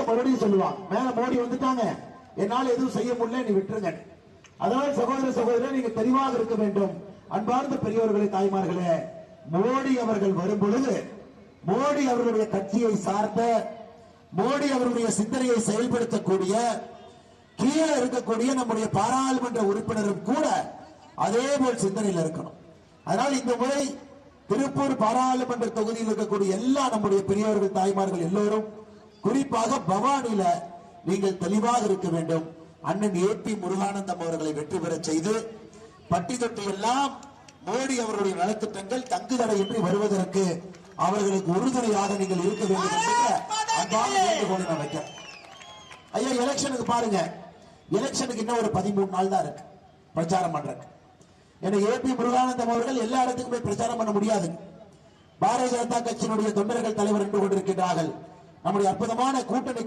மறுபடியும் சொல்லுவாங்க, மேல மோடி வந்துட்டாங்க, என்னால எதுவும் செய்ய முடியல, நீ விட்டுருங்க. அதனால் சகோதர சகோதரர் நீங்க தெளிவாக இருக்க வேண்டும். அன்பார்ந்த பெரியவர்களே, தாய்மார்களே, மோடி அவர்கள் வரும் பொழுது மோடி அவர்களுடைய கட்சியை சார்ந்த, மோடி அவர்களுடைய சிந்தனையை செயல்படுத்தக்கூடிய கீழே இருக்கக்கூடிய நம்முடைய பாராளுமன்ற உறுப்பினரும் கூட அதே போல் சிந்தனையில் இருக்கணும். அதனால் இந்த முறை திருப்பூர் பாராளுமன்ற தொகுதியில் இருக்கக்கூடிய எல்லா நம்முடைய பெரியவர்கள் தாய்மார்கள் எல்லோரும், குறிப்பாக பவானியில நீங்கள் தெளிவாக இருக்க வேண்டும். அண்ணன் ஏபி முருகானந்தம் அவர்களை வெற்றி பெற செய்து பட்டி தொட்டி எல்லாம் மோடி அவருடைய நலத்திட்டங்கள் தங்குதடையின்றி வருவதற்கு அவர்களுக்கு உறுதுணையாக நீங்கள் இருக்க வேண்டும் என்று வைக்கிறேன். ஐயா, எலெக்ஷனுக்கு பாருங்க, எலெக்ஷனுக்கு இன்னும் ஒரு 13 நாள் தான் இருக்கு பிரச்சாரம் பண்றதுக்கு. ஏன்னா ஏபி முருகானந்தம் அவர்கள் எல்லா இடத்துக்குமே பிரச்சாரம் பண்ண முடியாது. பாரதிய ஜனதா கட்சியினுடைய தொண்டர்கள் தலைவர் என்று கொண்டிருக்கிறார்கள். நம்முடைய அற்புதமான கூட்டணி